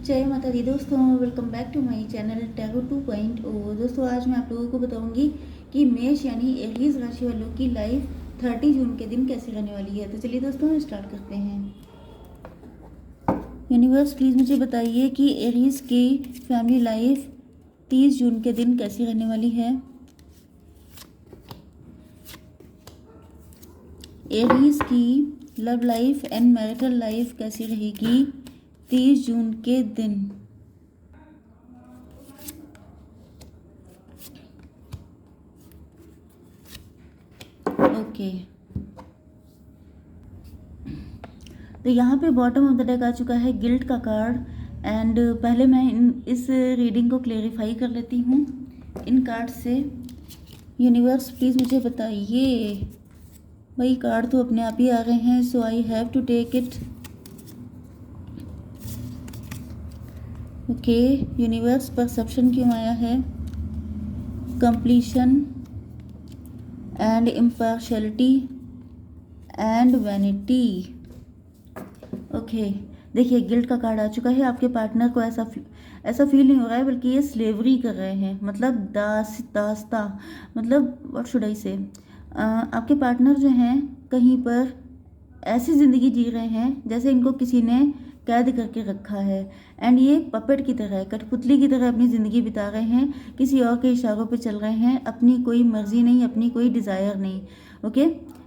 जय माता दी दोस्तों, welcome back to my channel tarot 2.0। दोस्तों आज मैं आप लोगों को बताऊंगी कि मेष यानी एरीज राशि वालों की लाइफ 30 जून के दिन कैसे रहने वाली है। तो चलिए दोस्तों हम स्टार्ट करते हैं। यूनिवर्स प्लीज़ मुझे बताइए कि एरीज की फैमिली लाइफ 30 जून के दिन कैसी रहने वाली है। एरीज की love life and marital life कैसी रहेगी 30 जून के दिन। ओके, तो यहाँ पे बॉटम ऑफ द डेक आ चुका है गिल्ट का कार्ड। एंड पहले मैं इस रीडिंग को क्लेरिफाई कर लेती हूँ इन कार्ड से। यूनिवर्स प्लीज़ मुझे बताइए, भाई कार्ड तो अपने आप ही आ रहे हैं, so I have to take it. Okay universe, perception क्यों आया है? Completion and impartiality and vanity. Okay देखिए, गिल्ट का कार्ड आ चुका है। आपके पार्टनर को ऐसा फील नहीं हो रहा है, बल्कि ये स्लेवरी कर रहे हैं, मतलब दास्ता, मतलब व्हाट शुड आई से। आपके पार्टनर जो हैं कहीं पर ऐसी ज़िंदगी जी रहे हैं जैसे इनको किसी ने कैद करके रखा है। एंड ये पपेट की तरह, कठपुतली की तरह अपनी ज़िंदगी बिता रहे हैं, किसी और के इशारों पे चल रहे हैं, अपनी कोई मर्जी नहीं, अपनी कोई डिज़ायर नहीं। ओके,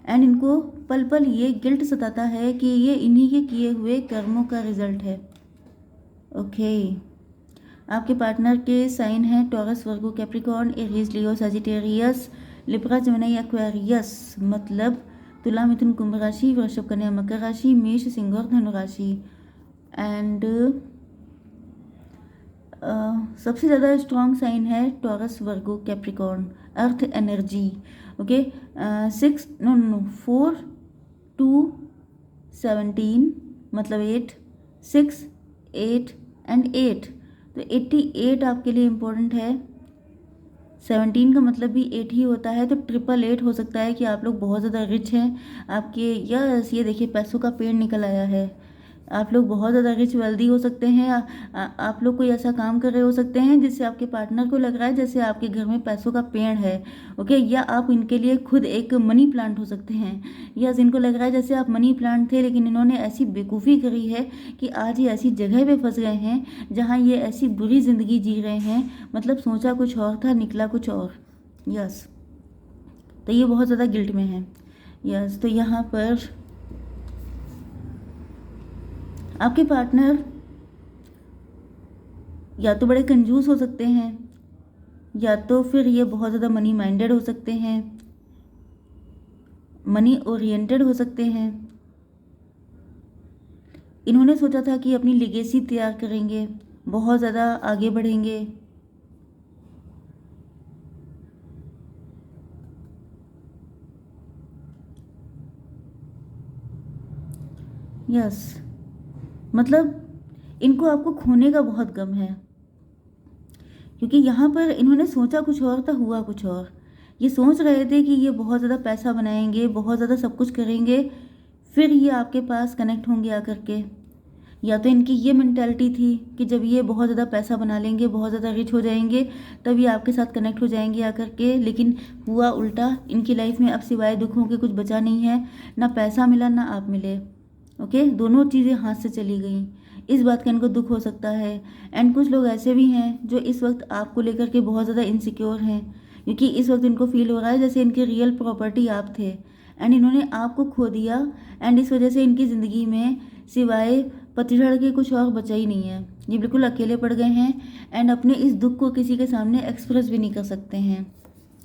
एंड इनको पल पल ये गिल्ट सताता है कि ये इन्हीं के किए हुए कर्मों का रिजल्ट है। ओके, आपके पार्टनर के साइन हैं टॉरस, वर्गो, कैप्रिकॉर्न, एरीज, लियो, सजिटेरियस, लिब्रा, जेमिनी, एक्वेरियस, मतलब तुला, मिथुन, कुंभ राशि, वृषभ, कन्या, मकर राशि, मेष, सिंह और धनु राशि। एंड सबसे ज़्यादा स्ट्रॉन्ग साइन है टॉरस, वर्गो, कैप्रिकॉर्न, अर्थ एनर्जी। ओके, 4 2 17 मतलब 8, 6 8 एंड 8, तो 88 आपके लिए इम्पोर्टेंट है। 17 का मतलब भी 8 ही होता है, तो 888 हो सकता है कि आप लोग बहुत ज़्यादा रिच हैं। आपके यस, ये देखिए पैसों का पेड़ निकल आया है। आप लोग बहुत ज़्यादा रिच वेल्दी हो सकते हैं। आप लोग कोई ऐसा काम कर रहे हो सकते हैं जिससे आपके पार्टनर को लग रहा है जैसे आपके घर में पैसों का पेड़ है। ओके, या आप इनके लिए खुद एक मनी प्लांट हो सकते हैं, या इनको लग रहा है जैसे आप मनी प्लांट थे, लेकिन इन्होंने ऐसी बेवकूफ़ी करी है कि आज ये ऐसी जगह पे फंस गए हैं जहाँ ये ऐसी बुरी ज़िंदगी जी रहे हैं। मतलब सोचा कुछ और था, निकला कुछ और। यस, तो ये बहुत ज़्यादा गिल्ट में है। यस, तो यहाँ पर आपके पार्टनर या तो बड़े कंजूस हो सकते हैं, या तो फिर ये बहुत ज़्यादा मनी माइंडेड हो सकते हैं, मनी ओरिएंटेड हो सकते हैं। इन्होंने सोचा था कि अपनी लिगेसी तैयार करेंगे, बहुत ज़्यादा आगे बढ़ेंगे। यस, मतलब इनको आपको खोने का बहुत गम है, क्योंकि यहाँ पर इन्होंने सोचा कुछ और था, हुआ कुछ और। ये सोच रहे थे कि ये बहुत ज़्यादा पैसा बनाएंगे, बहुत ज़्यादा सब कुछ करेंगे, फिर ये आपके पास कनेक्ट होंगे आकर के। या तो इनकी ये मेंटालिटी थी कि जब ये बहुत ज़्यादा पैसा बना लेंगे, बहुत ज़्यादा रिच हो जाएंगे, तब ये आपके साथ कनेक्ट हो जाएंगे आकर के। लेकिन हुआ उल्टा, इनकी लाइफ में अब सिवाय दुखों के कुछ बचा नहीं है। ना पैसा मिला, ना आप मिले। ओके, दोनों चीज़ें हाथ से चली गई। इस बात का इनको दुख हो सकता है। एंड कुछ लोग ऐसे भी हैं जो इस वक्त आपको लेकर के बहुत ज़्यादा इनसिक्योर हैं, क्योंकि इस वक्त इनको फील हो रहा है जैसे इनकी रियल प्रॉपर्टी आप थे, एंड इन्होंने आपको खो दिया। एंड इस वजह से इनकी ज़िंदगी में सिवाय पतझड़ के कुछ और बचा ही नहीं है। ये बिल्कुल अकेले पड़ गए हैं, एंड अपने इस दुख को किसी के सामने एक्सप्रेस भी नहीं कर सकते हैं।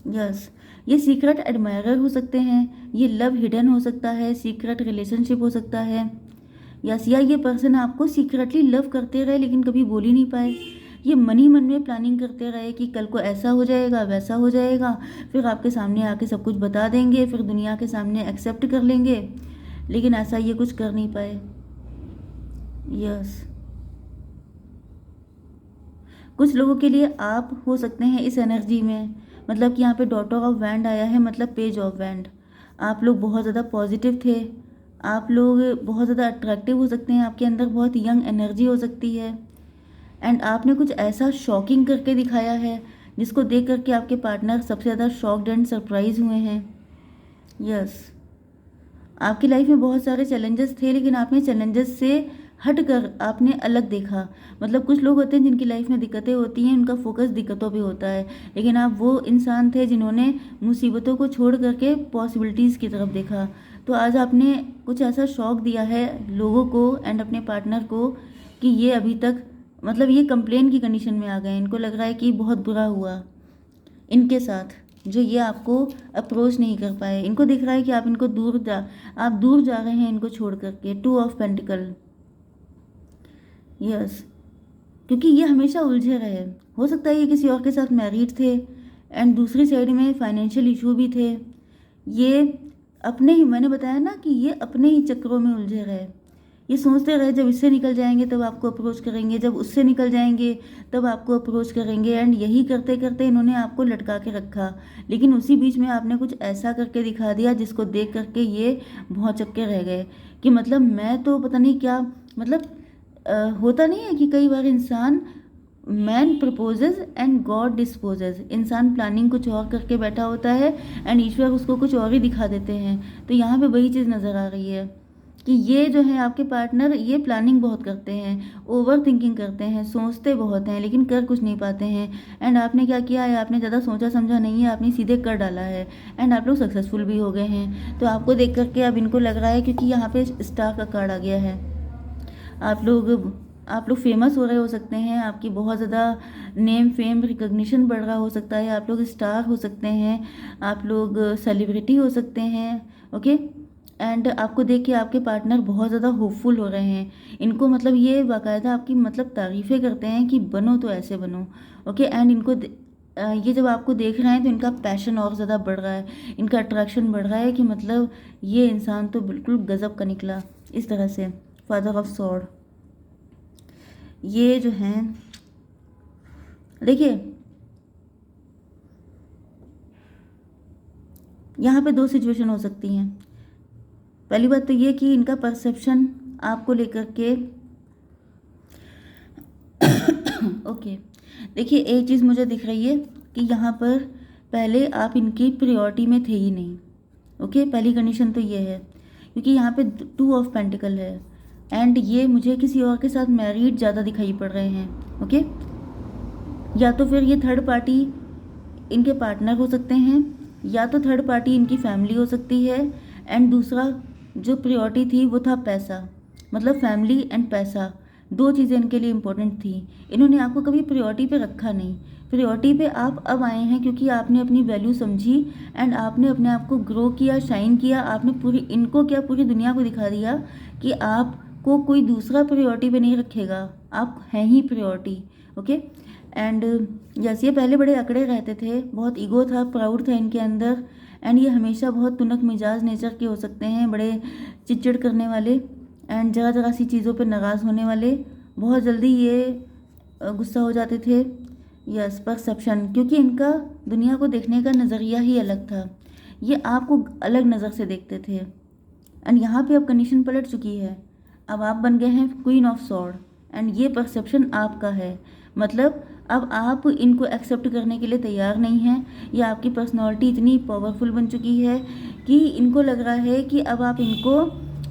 यस, ये सीक्रेट एडमायरर हो सकते हैं, ये लव हिडन हो सकता है, सीक्रेट रिलेशनशिप हो सकता है। यस, या ये पर्सन आपको सीक्रेटली लव करते रहे लेकिन कभी बोल ही नहीं पाए। ये मन ही मन में प्लानिंग करते रहे कि कल को ऐसा हो जाएगा, वैसा हो जाएगा, फिर आपके सामने आके सब कुछ बता देंगे, फिर दुनिया के सामने एक्सेप्ट कर लेंगे, लेकिन ऐसा ये कुछ कर नहीं पाए। यस, कुछ लोगों के लिए आप हो सकते हैं इस एनर्जी में, मतलब कि यहाँ पे डॉटर ऑफ वैंड आया है, मतलब पेज ऑफ वैंड। आप लोग बहुत ज़्यादा पॉजिटिव थे, आप लोग बहुत ज़्यादा अट्रैक्टिव हो सकते हैं, आपके अंदर बहुत यंग एनर्जी हो सकती है। एंड आपने कुछ ऐसा शॉकिंग करके दिखाया है जिसको देख करके आपके पार्टनर सबसे ज़्यादा शॉक्ड एंड सरप्राइज हुए हैं। यस, आपकी लाइफ में बहुत सारे चैलेंजेस थे, लेकिन आपने चैलेंजेस से हट कर आपने अलग देखा। मतलब कुछ लोग होते हैं जिनकी लाइफ में दिक्कतें होती हैं, उनका फोकस दिक्कतों पे होता है, लेकिन आप वो इंसान थे जिन्होंने मुसीबतों को छोड़ करके पॉसिबिलिटीज़ की तरफ देखा। तो आज आपने कुछ ऐसा शौक दिया है लोगों को एंड अपने पार्टनर को कि ये अभी तक मतलब ये कंप्लेन की कंडीशन में आ गए। इनको लग रहा है कि बहुत बुरा हुआ इनके साथ, जो ये आपको अप्रोच नहीं कर पाए। इनको दिख रहा है कि आप आप दूर जा रहे हैं इनको छोड़ करके। 2 ऑफ पेंटिकल। यस, क्योंकि ये हमेशा उलझे रहे। हो सकता है ये किसी और के साथ मैरिड थे एंड दूसरी साइड में फाइनेंशियल इशू भी थे। ये अपने ही, मैंने बताया ना कि ये अपने ही चक्रों में उलझे रहे। ये सोचते रहे जब इससे निकल जाएंगे तब आपको अप्रोच करेंगे, जब उससे निकल जाएंगे तब आपको अप्रोच करेंगे, एंड यही करते करते इन्होंने आपको लटका के रखा। लेकिन उसी बीच में आपने कुछ ऐसा करके दिखा दिया जिसको देख करके ये भौंचक्के रह गए कि मतलब मैं तो पता नहीं क्या। मतलब होता नहीं है कि कई बार इंसान, man proposes and God disposes. इंसान प्लानिंग कुछ और करके बैठा होता है एंड ईश्वर उसको कुछ और ही दिखा देते हैं। तो यहाँ पे वही चीज़ नज़र आ रही है कि ये जो है आपके पार्टनर, ये प्लानिंग बहुत करते हैं, ओवर थिंकिंग करते हैं, सोचते बहुत हैं लेकिन कर कुछ नहीं पाते हैं। एंड आपने क्या किया है, आपने ज़्यादा सोचा समझा नहीं है, आपने सीधे कर डाला है एंड आप लोग सक्सेसफुल भी हो गए हैं। तो आपको देख करके अब इनको लग रहा है, क्योंकि यहाँ पे स्टार का कार्ड आ गया है, आप लोग फेमस हो रहे हो सकते हैं, आपकी बहुत ज़्यादा नेम फेम रिकग्निशन बढ़ रहा हो सकता है, आप लोग स्टार हो सकते हैं, आप लोग सेलिब्रिटी हो सकते हैं। ओके, एंड आपको देख के आपके पार्टनर बहुत ज़्यादा होपफुल हो रहे हैं। इनको मतलब ये बाकायदा आपकी मतलब तारीफ़ें करते हैं कि बनो तो ऐसे बनो। ओके, एंड ये जब आपको देख रहे हैं तो इनका पैशन और ज़्यादा बढ़ रहा है, इनका अट्रैक्शन बढ़ रहा है कि मतलब ये इंसान तो बिल्कुल गज़ब का निकला। इस तरह से फादर ऑफ सॉर्ड, ये जो हैं देखिए, यहाँ पे 2 सिचुएशन हो सकती हैं। पहली बात तो ये कि इनका परसेप्शन आपको लेकर के ओके, देखिए एक चीज़ मुझे दिख रही है कि यहाँ पर पहले आप इनकी प्रायोरिटी में थे ही नहीं। ओके, पहली कंडीशन तो ये है, क्योंकि यहाँ पे 2 ऑफ पेंटिकल है एंड ये मुझे किसी और के साथ मैरिड ज़्यादा दिखाई पड़ रहे हैं। ओके, या तो फिर ये थर्ड पार्टी इनके पार्टनर हो सकते हैं, या तो थर्ड पार्टी इनकी फैमिली हो सकती है, एंड दूसरा जो प्रायोरिटी थी वो था पैसा। मतलब फैमिली एंड पैसा, 2 चीज़ें इनके लिए इम्पोर्टेंट थी। इन्होंने आपको कभी प्रायोरिटी पे रखा नहीं। प्रायोरिटी पे आप अब आए हैं क्योंकि आपने अपनी वैल्यू समझी एंड आपने अपने आप को ग्रो किया, शाइन किया। आपने पूरी दुनिया को दिखा दिया कि आपको कोई दूसरा प्रायोरिटी पे नहीं रखेगा, आप हैं ही प्रायोरिटी। ओके, एंड जैसे ये पहले बड़े अकड़े रहते थे, बहुत ईगो था, प्राउड था इनके अंदर, एंड ये हमेशा बहुत तुनक मिजाज नेचर के हो सकते हैं, बड़े चिड़चिड़ करने वाले एंड जरा जरा सी चीज़ों पे नाराज़ होने वाले। बहुत जल्दी ये गुस्सा हो जाते थे। यस, परसेप्शन, क्योंकि इनका दुनिया को देखने का नज़रिया ही अलग था, ये आपको अलग नज़र से देखते थे। एंड यहाँ पे अब कंडीशन पलट चुकी है, अब आप बन गए हैं क्वीन ऑफ सॉर्ड एंड ये परसेप्शन आपका है। मतलब अब आप इनको एक्सेप्ट करने के लिए तैयार नहीं हैं, या आपकी पर्सनालिटी इतनी पावरफुल बन चुकी है कि इनको लग रहा है कि अब आप इनको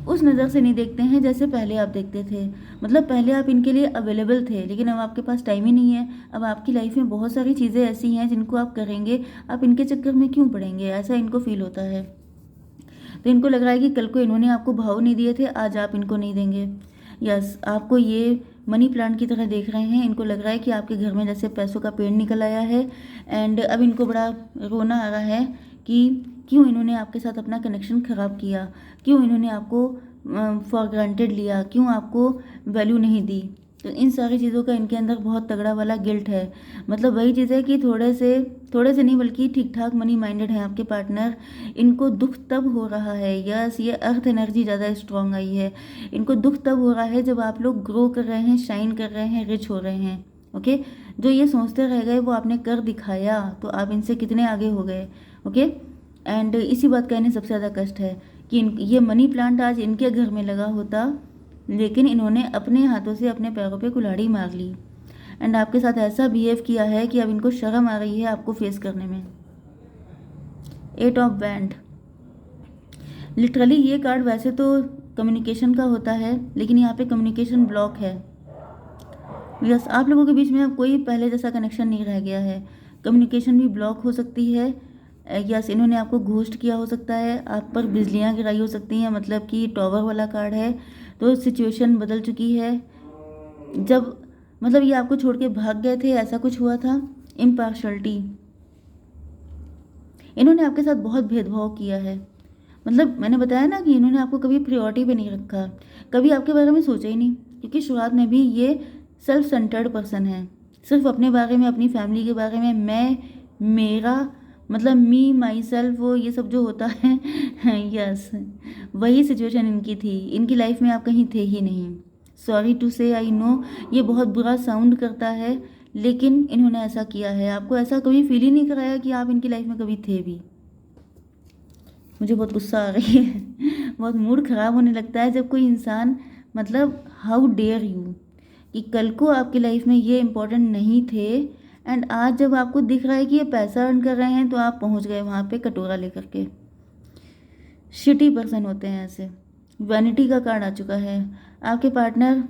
उस नज़र से नहीं देखते हैं जैसे पहले आप देखते थे। मतलब पहले आप इनके लिए अवेलेबल थे, लेकिन अब आपके पास टाइम ही नहीं है। अब आपकी लाइफ में बहुत सारी चीज़ें ऐसी हैं जिनको आप करेंगे, आप इनके चक्कर में क्यों पड़ेंगे, ऐसा इनको फील होता है। तो इनको लग रहा है कि कल को इन्होंने आपको भाव नहीं दिए थे, आज आप इनको नहीं देंगे। यस, आपको ये मनी प्लांट की तरह देख रहे हैं। इनको लग रहा है कि आपके घर में जैसे पैसों का पेड़ निकल आया है एंड अब इनको बड़ा रोना आ रहा है कि क्यों इन्होंने आपके साथ अपना कनेक्शन ख़राब किया, क्यों इन्होंने आपको फॉर ग्रांटेड लिया, क्यों आपको वैल्यू नहीं दी। तो इन सारी चीज़ों का इनके अंदर बहुत तगड़ा वाला गिल्ट है। मतलब वही चीज़ है कि थोड़े से नहीं बल्कि ठीक ठाक मनी माइंडेड है आपके पार्टनर। इनको दुख तब हो रहा है, यस, ये अर्थ एनर्जी ज़्यादा स्ट्रॉन्ग आई है। इनको दुख तब हो रहा है जब आप लोग ग्रो कर रहे हैं, शाइन कर रहे हैं, रिच हो रहे हैं। ओके, जो ये सोचते रह गए वो आपने कर दिखाया, तो आप इनसे कितने आगे हो गए। ओके, एंड इसी बात का इन्हें सबसे ज़्यादा कष्ट है कि ये मनी प्लांट आज इनके घर में लगा होता, लेकिन इन्होंने अपने हाथों से अपने पैरों पे कुल्हाड़ी मार ली। एंड आपके साथ ऐसा बिहेव किया है कि अब इनको शर्म आ रही है आपको फेस करने में। 8 ऑफ बैंड, लिटरली ये कार्ड वैसे तो कम्युनिकेशन का होता है, लेकिन यहाँ पे कम्युनिकेशन ब्लॉक है। यस, आप लोगों के बीच में अब कोई पहले जैसा कनेक्शन नहीं रह गया है। कम्युनिकेशन भी ब्लॉक हो सकती है। यस, इन्होंने आपको घोस्ट किया हो सकता है, आप पर बिजलियाँ गिराई हो सकती हैं, मतलब कि टॉवर वाला कार्ड है। तो सिचुएशन बदल चुकी है। जब मतलब ये आपको छोड़ के भाग गए थे, ऐसा कुछ हुआ था। इम्पार्शलिटी, इन्होंने आपके साथ बहुत भेदभाव किया है। मतलब मैंने बताया ना कि इन्होंने आपको कभी प्रायोरिटी पे नहीं रखा, कभी आपके बारे में सोचा ही नहीं, क्योंकि शुरुआत में भी ये सेल्फ सेंटर्ड पर्सन है। सिर्फ अपने बारे में, अपनी फैमिली के बारे में, मैं, मेरा, मतलब मी, माई सेल्फ, वो ये सब जो होता है यस, वही सिचुएशन इनकी थी। इनकी लाइफ में आप कहीं थे ही नहीं। सॉरी टू से, आई नो ये बहुत बुरा साउंड करता है, लेकिन इन्होंने ऐसा किया है। आपको ऐसा कभी फील ही नहीं कराया कि आप इनकी लाइफ में कभी थे भी। मुझे बहुत गुस्सा आ रही है बहुत मूड ख़राब होने लगता है जब कोई इंसान, मतलब हाउ डेयर यू, कि कल को आपकी लाइफ में ये इम्पोर्टेंट नहीं थे, एंड आज जब आपको दिख रहा है कि ये पैसा अर्न कर रहे हैं तो आप पहुंच गए वहाँ पे कटोरा लेकर के। शिटी पर्सन होते हैं ऐसे। वैनिटी का कार्ड आ चुका है। आपके पार्टनर,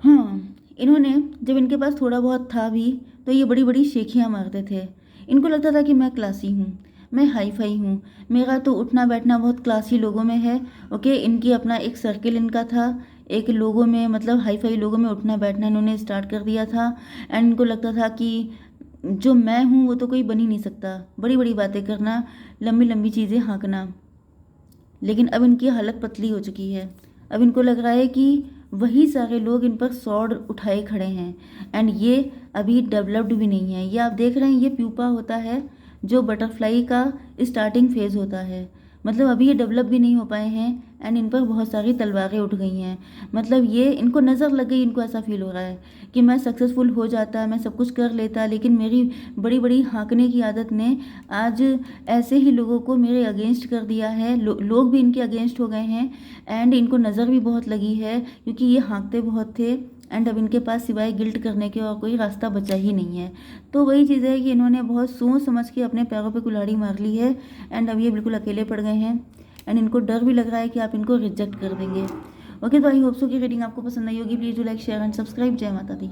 हाँ, इन्होंने जब इनके पास थोड़ा बहुत था भी तो ये बड़ी बड़ी शेखियाँ मारते थे। इनको लगता था कि मैं क्लासी हूँ, मैं हाई फाई हूँ, मेरा तो उठना बैठना बहुत क्लासी लोगों में है। ओके, इनकी अपना एक सर्किल इनका था, एक लोगों में, मतलब हाई फाई लोगों में उठना बैठना इन्होंने स्टार्ट कर दिया था। एंड इनको लगता था कि जो मैं हूँ वो तो कोई बन ही नहीं सकता, बड़ी बड़ी बातें करना, लंबी लंबी चीज़ें हाँकना। लेकिन अब इनकी हालत पतली हो चुकी है। अब इनको लग रहा है कि वही सारे लोग इन पर स्वॉर्ड उठाए खड़े हैं, एंड ये अभी डेवलप्ड भी नहीं है। ये आप देख रहे हैं, ये प्यूपा होता है जो बटरफ्लाई का स्टार्टिंग फेज़ होता है। मतलब अभी ये डेवलप भी नहीं हो पाए हैं, एंड इन पर बहुत सारी तलवारें उठ गई हैं। मतलब ये, इनको नज़र लग गई, इनको ऐसा फील हो रहा है कि मैं सक्सेसफुल हो जाता, मैं सब कुछ कर लेता, लेकिन मेरी बड़ी बड़ी हाँकने की आदत ने आज ऐसे ही लोगों को मेरे अगेंस्ट कर दिया है। लोग भी इनके अगेंस्ट हो गए हैं, एंड इनको नज़र भी बहुत लगी है, क्योंकि ये हाँकते बहुत थे। एंड अब इनके पास सिवाय गिल्ट करने के और कोई रास्ता बचा ही नहीं है। तो वही चीज़ है कि इन्होंने बहुत सोच समझ के अपने पैरों पे कुल्हाड़ी मार ली है, एंड अब ये बिल्कुल अकेले पड़ गए हैं, एंड इनको डर भी लग रहा है कि आप इनको रिजेक्ट कर देंगे। ओके, तो आई होप सो की रीडिंग आपको पसंद आई होगी। Please do like, share and subscribe. जय माता दी।